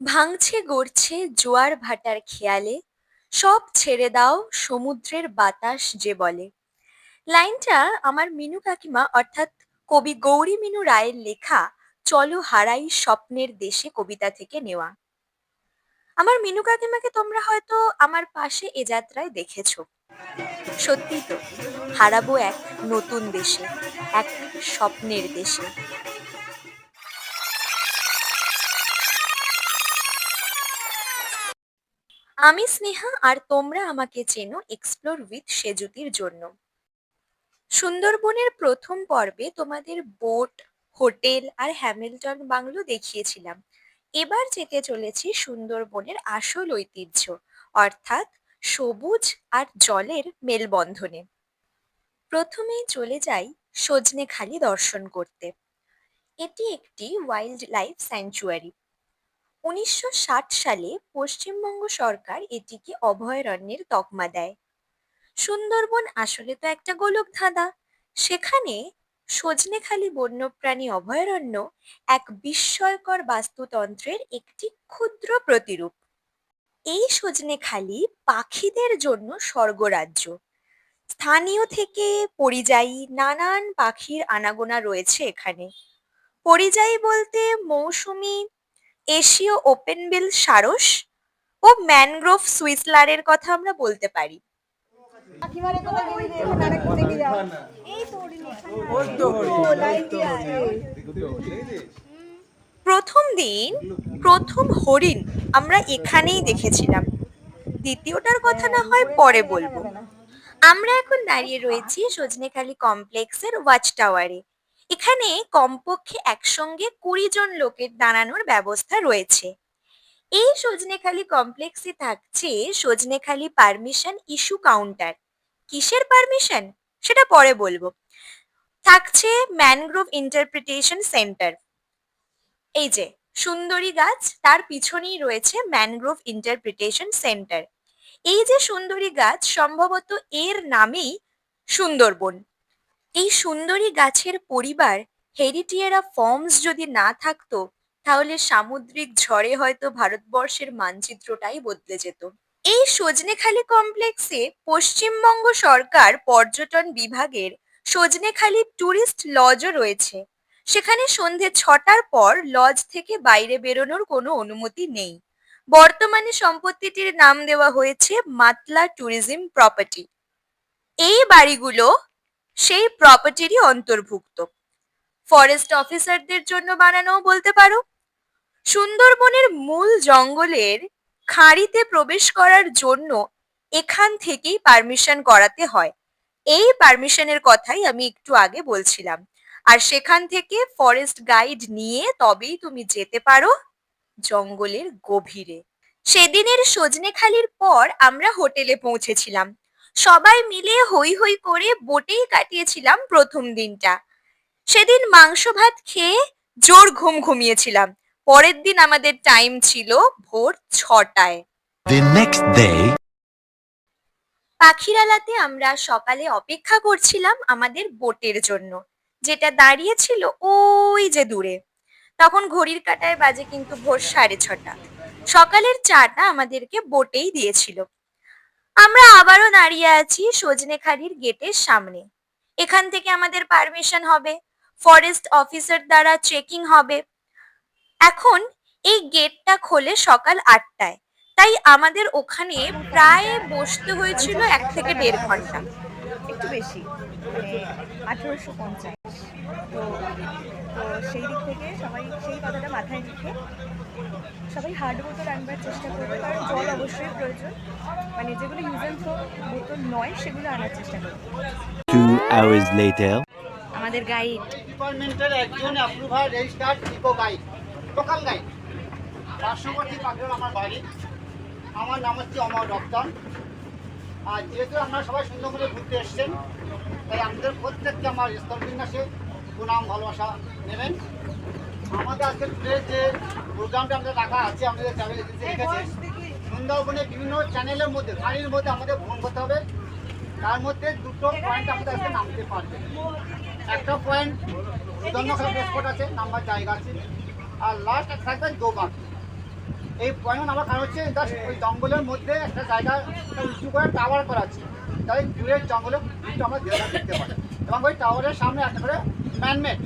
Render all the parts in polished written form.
ভাঙছে গড়ছে জোয়ার ভাটার খেয়ালে, সব ছেড়ে দাও সমুদ্রের বাতাস যে বলে। লাইনটা আমার মিনু কাকিমা অর্থাৎ কবি গৌরী মিনু রায়ের লেখা চলো হারাই স্বপ্নের দেশে কবিতা থেকে নেওয়া। আমার মিনু কাকিমাকে তোমরা হয়তো আমার পাশে এ যাত্রায় দেখেছো। সত্যি তো, হারাবো এক নতুন দেশে, এক স্বপ্নের দেশে। আমি স্নেহা, আর তোমরা আমাকে চেনো এক্সপ্লোর উইথ সেজুতির জন্য। সুন্দরবনের প্রথম পর্বে তোমাদের বোট, হোটেল আর হ্যামিল্টন বাংলো দেখিয়েছিলাম। এবার যেতে চলেছি সুন্দরবনের আসল ঐতিহ্য, অর্থাৎ সবুজ আর জলের মেলবন্ধনে। প্রথমেই চলে যাই সজনেখালি দর্শন করতে। এটি একটি ওয়াইল্ড লাইফ স্যাংচুয়ারি। ১৯৬০ সালে পশ্চিমবঙ্গ সরকার এটিকে অভয়ারণ্যের তকমা দেয়। সুন্দরবন আসলে তো একটা গোলকধাঁধা। সেখানে সজনেখালি বন্যপ্রাণী অভয়ারণ্য এক বিস্ময়কর বাস্তুতন্ত্রের একটি ক্ষুদ্র প্রতিরূপ। এই সজনেখালি পাখিদের জন্য স্বর্গরাজ্য। স্থানীয় থেকে পরিযায়ী নানান পাখির আনাগোনা রয়েছে এখানে। পরিযায়ী বলতে মৌসুমী এশীয় ওপেনবিল সারস ও ম্যানগ্রোভ সুইসলারের কথা আমরা বলতে পারি। প্রথম দিন প্রথম হরিণ আমরা এখানেই দেখেছিলাম। দ্বিতীয়টার কথা না হয় পরে বলবো। আমরা এখন দাঁড়িয়ে রয়েছি সজনেখালি কমপ্লেক্সের ওয়াচ টাওয়ারে। এখানে কমপক্ষে একসঙ্গে ২০ জন লোকের দাঁড়ানোর ব্যবস্থা রয়েছে। এই সজনেখালি কমপ্লেক্সে থাকছে সজনেখালি পারমিশন ইস্যু কাউন্টার। কিসের পারমিশন সেটা পরে বলবো। থাকছে ম্যানগ্রোভ ইন্টারপ্রিটেশন সেন্টার। এই যে সুন্দরী গাছ, তার পিছনেই রয়েছে ম্যানগ্রোভ ইন্টারপ্রিটেশন সেন্টার। এই যে সুন্দরী গাছ, সম্ভবত এর নামেই সুন্দরবন। এই সুন্দরী গাছের পরিবার হেরিটিয়েরা ফর্মস যদি না থাকতো, তাহলে সামুদ্রিক ঝড়ে হয়তো ভারতবর্ষের মানচিত্রটাই বদলে যেত। এই সজনেখালি কমপ্লেক্সে পশ্চিমবঙ্গ সরকার পর্যটন বিভাগের সজনেখালি ট্যুরিস্ট লজও রয়েছে। সেখানে সন্ধে ৬টার পর লজ থেকে বাইরে বেরোনোর কোনো অনুমতি নেই। বর্তমানে সম্পত্তিটির নাম দেওয়া হয়েছে মাতলা ট্যুরিজম প্রপার্টি। এই বাড়িগুলো সেই প্রপার্টিরই অন্তর্ভুক্ত। ফরেস্ট অফিসারদের জন্য বানানোও বলতে পারো। সুন্দরবনের মূল জঙ্গলের খাঁড়িতে প্রবেশ করার জন্য এখান থেকেই পারমিশন করাতে হয়। এই পারমিশনের কথাই আমি একটু আগে বলছিলাম। আর সেখান থেকে ফরেস্ট গাইড নিয়ে তবেই তুমি যেতে পারো জঙ্গলের গভীরে। সেদিনের সজনেখালির পর আমরা হোটেলে পৌঁছেছিলাম। সবাই মিলে হৈ হৈ করে বোটেই কাটিয়েছিলাম প্রথম দিনটা। সেদিন মাংস ভাত খেয়ে জোর ঘুম ঘুমিয়েছিলাম। পরের দিন আমাদের টাইম ছিল ভোর ৬টায়। পাখিরালাতে আমরা সকালে অপেক্ষা করছিলাম আমাদের বোটের জন্য, যেটা দাঁড়িয়ে ছিল ওই যে দূরে। তখন ঘড়ির কাঁটায় বাজে কিন্তু ভোর ৬:৩০। সকালের চাটা আমাদেরকে বোটেই দিয়েছিল। আমরা আবারও দাঁড়িয়ে আছি সজনেখালির গেটের সামনে। এখান থেকে আমাদের পারমিশন হবে, ফরেস্ট অফিসার দ্বারা চেকিং হবে। এখন এই গেটটা খোলে সকাল ৮টায়, তাই আমাদের ওখানে প্রায় বসতে হয়েছিল ১ থেকে ১.৫ ঘন্টা। একটু বেশি, মানে ১৮৫০। তো তো সেই দিক থেকে সবাই সেই কথাটা মাথায় রেখে সবাই হার্ড বোতল আনবার চেষ্টা করবে, কারণ জল অবশ্যই প্রয়োজন। মানে যেগুলো ইউজ অ্যান্ড থ্রো বোতল নয় সেগুলো আনার চেষ্টা করবে। 2 hours later. আমাদের গাইড ডিপার্টমেন্টের একজন approver registered eco guide, local guide. পার্শ্ববর্তী পাখির আমার বাড়ি। আমার নাম হচ্ছে অমর রপ্তান। আর যেহেতু আপনারা সবাই সুন্দরবনে ঘুরতে এসছেন, তাই আমাদের প্রত্যেককে আমার স্থলবিন্যাসে সুনাম ভালোবাসা নেবেন। আমাদের আজকে যে প্রোগ্রামটা আমাদের রাখা আছে, আমাদের ট্রাভেল এজেন্সি রেখেছে, সুন্দরবনে বিভিন্ন চ্যানেলের মধ্যে গাড়ির মধ্যে আমাদের ভ্রমণ করতে হবে। তার মধ্যে দুটো পয়েন্ট আমাদের আজকে নামতে পারবে। একটা পয়েন্ট দুর্গন্ধখালা স্পট আছে, নাম্বার জায়গা আছে। আর লাস্ট থাকবে দোবাক। এই পয়েন্ট আমার কারণ হচ্ছে জাস্ট ওই জঙ্গলের মধ্যে একটা জায়গা উঁচু করে টাওয়ার করা আছে, তাই দূরের জঙ্গলে ভিউটা আমরা দেখতে পাই। এবং ওই টাওয়ারের সামনে একটা করে ম্যানমেড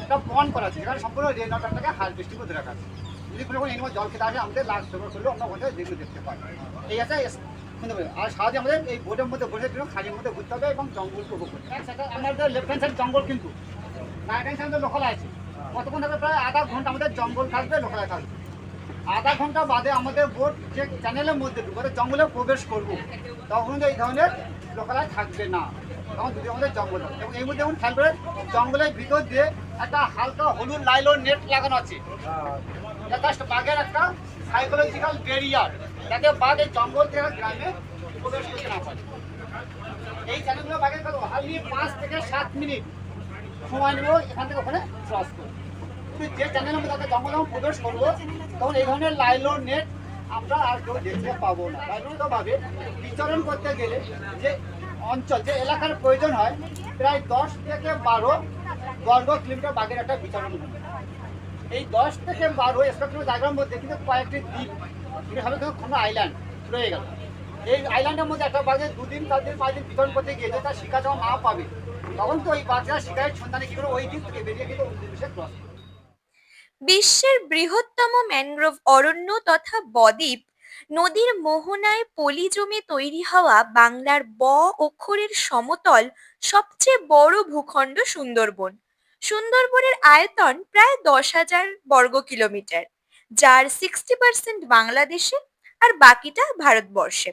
একটা পন্ড করা আছে, যেখানে সম্পূর্ণ রেন ওয়াটারটাকে হারভেস্টিং করে রাখা আছে। যদি কোনো এই জল খেতে আসে আমাদের লাস্ট ব্যবহার করলে অন্য ওখানে যেগুলো দেখতে পাই। এই আছে সুন্দরবন। আর সাহায্যে আমাদের এই বোটের মধ্যে বসে কিন্তু খালির মধ্যে ঘুরতে হবে এবং জঙ্গলকে উপভোগ করতে হবে। আমাদের লেফট হ্যান্ড সাইড জঙ্গল, কিন্তু রাইট হ্যান্ড সাইডে লোকালয় আছে। কতক্ষণ থাকবে? প্রায় আধা ঘন্টা আমাদের জঙ্গল থাকবে, লোকালয় থাকবে। আধা ঘন্টা বাদে আমাদের বোট যে চ্যানেলের মধ্যে ঢুকে জঙ্গলে প্রবেশ করবো, তখন এই ধরনের লোকালয় থাকবে না, তখন যদি আমাদের জঙ্গল হবে। এবং এই মধ্যে যেমন খেয়াল করে জঙ্গলের ভিতর দিয়ে একটা হালকা হলুদ লাইলন নেট লাগানো আছে, জাস্ট বাঘের একটা সাইকোলজিক্যাল ব্যারিয়ার, যাতে বাঘ এই জঙ্গল থেকে গ্রামে প্রবেশ করতে না পারে। এই চ্যানেলগুলো বাঘের কত হার্ডলি 5 থেকে 7 মিনিট সময় নেব এখান থেকে ওখানে ক্রস করে। যে চ্যানেলের মধ্যে আমরা জঙ্গল যখন প্রবেশ করবো, তখন এই ধরনের লাইলন নেট আমরা আর কেউ দেখতে পাবো না। লাইলনভাবে বিচরণ করতে গেলে যে অঞ্চল, যে এলাকার প্রয়োজন হয়, প্রায় 10 থেকে 12 বর্গ কিলোমিটার বাঘের একটা বিচরণ হয়। এই 10 থেকে 12 স্কোয়ার জায়গার মধ্যে কিন্তু কয়েকটি দ্বীপ, এভাবে কিন্তু কোনো আইল্যান্ড রয়ে গেল। এই আইল্যান্ডের মধ্যে একটা বাঘের 2 দিন 4 দিন 5 দিন বিচরণ করতে গিয়ে যে তার শিকার যখন না পাবে, তখন তো ওই বাঘরা শিকারের সন্ধানে কি করে ওই দ্বীপ থেকে বেরিয়ে কিন্তু অন্য দেশে ক্রস করে। বিশ্বের বৃহত্তম ম্যানগ্রোভ অরণ্য তথা বদ্বীপ নদীর মোহনায় পলি জমে তৈরি হওয়া বাংলার ব অক্ষরের সমতল সবচেয়ে বড় ভূখণ্ড সুন্দরবন। সুন্দরবনের আয়তন প্রায় 10,000 বর্গ কিলোমিটার, যার 60% বাংলাদেশে আর বাকিটা ভারতবর্ষে।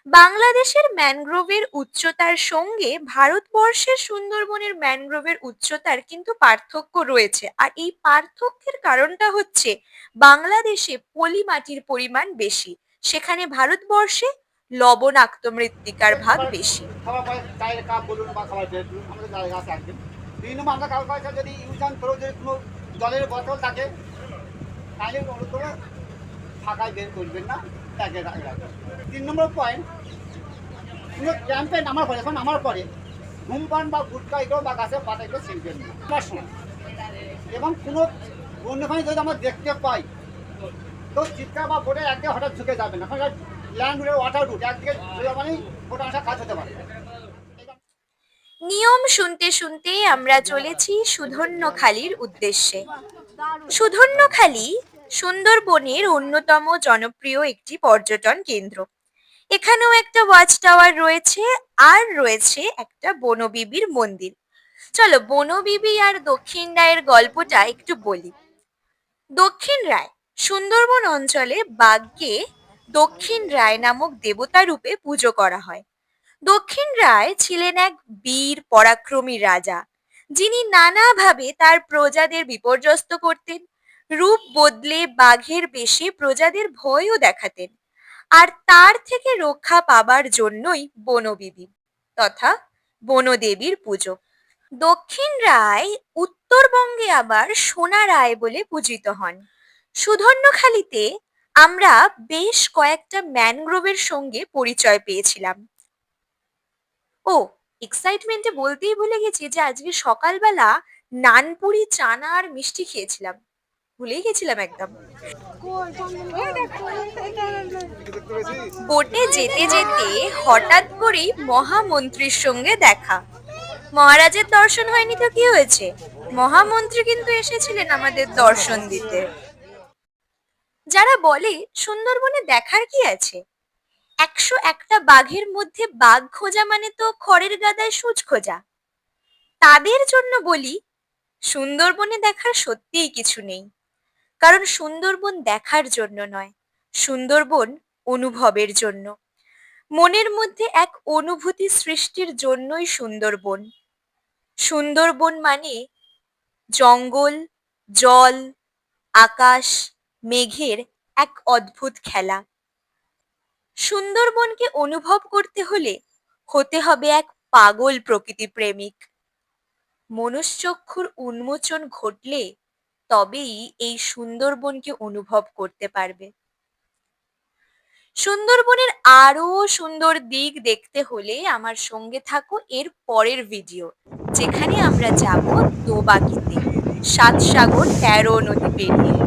বাংলাদেশের ম্যানগ্রোভের উচ্চতার সঙ্গে ভারতবর্ষের সুন্দরবনের ম্যানগ্রোভের উচ্চতার কিন্তু পার্থক্য রয়েছে। আর এই পার্থক্যের কারণটা হচ্ছে বাংলাদেশে পলি মাটির পরিমাণ বেশি, সেখানে ভারতবর্ষে লবণাক্ত মৃত্তিকার ভাগ বেশি। খাবার পরে চায়ের কাপ বলুন বা খাবার বের করুন, আমাদের জায়গা আছে একদিন 2 নম্বর আমরা খাবার পয়সা যদি ইউজ অ্যান্ড থ্রো যদি কোনো জলের বোতল থাকে, তাহলে অনুরোধ করে ফাঁকায় বের করবেন না, ট্যাগে রাখবেন। 3 নম্বর পয়েন্ট, কোনো ক্যাম্পে নামার পরে, এখন নামার পরে ধূমপান বা গুটকা এগুলো বা গাছের পাতা এগুলো ছিনবেন না আমার সময়। এবং কোনো বন্যপ্রাণী যদি আমরা দেখতে পাই, তো চিৎকার বা বোটের একদিকে হঠাৎ ঝুঁকে যাবে না, কারণ ল্যান্ড রুট ওয়াটার রুট একদিকে ঝুঁকে মানেই বোট আসা কাজ হতে পারে। নিয়ম শুনতে শুনতে আমরা চলেছি সুধন্যখালির উদ্দেশ্যে। সুধন্যখালি সুন্দরবনের অন্যতম জনপ্রিয় একটি পর্যটন কেন্দ্র। এখানেও একটা ওয়াচ টাওয়ার রয়েছে, আর রয়েছে একটা বনবিবির মন্দির। চলো বনবিবি আর দক্ষিণ রায়ের গল্পটা একটু বলি। দক্ষিণ রায় সুন্দরবন অঞ্চলে বাঘকে দক্ষিণ রায় নামক দেবতা রূপে পুজো করা হয়। দক্ষিণ রায় ছিলেন এক বীর পরাক্রমী রাজা, যিনি নানাভাবে তার প্রজাদের বিপর্যস্ত করতেন। রূপ বদলে বাঘের বেশে প্রজাদের ভয়ও দেখাতেন। আর তার থেকে রক্ষা পাবার জন্যই বনবিবি তথা বনদেবীর পুজো। দক্ষিণ রায় উত্তরবঙ্গে আবার সোনা রায় বলে পূজিত হন। সুধন্যখালিতে আমরা বেশ কয়েকটা ম্যানগ্রোভের সঙ্গে পরিচয় পেয়েছিলাম। ও এক্সাইটমেন্টে বলতেই ভুলে গেছি যে আজকে সকালবেলা নানপুরি, চানা আর মিষ্টি খেয়েছিলাম, ভুলেই গেছিলাম একদম। বোটে যেতে যেতে হঠাৎ করেই মহামন্ত্রীর সঙ্গে দেখা। মহারাজের দর্শন হয়নি তো কি হয়েছে, মহামন্ত্রী কিন্তু এসেছিলেন আমাদের দর্শন দিতে। যারা বলে সুন্দরবনে দেখার কি আছে, 101টা বাঘের মধ্যে বাঘ খোঁজা মানে তো খড়ের গাদায় সূচ খোঁজা, তাদের জন্য বলি সুন্দরবনে দেখার সত্যিই কিছু নেই। কারণ সুন্দরবন দেখার জন্য নয়, সুন্দরবন অনুভবের জন্য। মনের মধ্যে এক অনুভূতি সৃষ্টির জন্যই সুন্দরবন। সুন্দরবন মানে জঙ্গল, জল, আকাশ, মেঘের এক অদ্ভুত খেলা। সুন্দরবনকে অনুভব করতে হলে হতে হবে এক পাগল প্রকৃতি প্রেমিক। মনুষ্যক্ষুর উন্মোচন ঘটলে তবেই এই সুন্দরবনকে অনুভব করতে পারবে। সুন্দরবনের আরো সুন্দর দিক দেখতে হলে আমার সঙ্গে থাকো এর পরের ভিডিও, যেখানে আমরা যাব দোবাকিতে, 7 সাগর 13 নদী পেরিয়ে।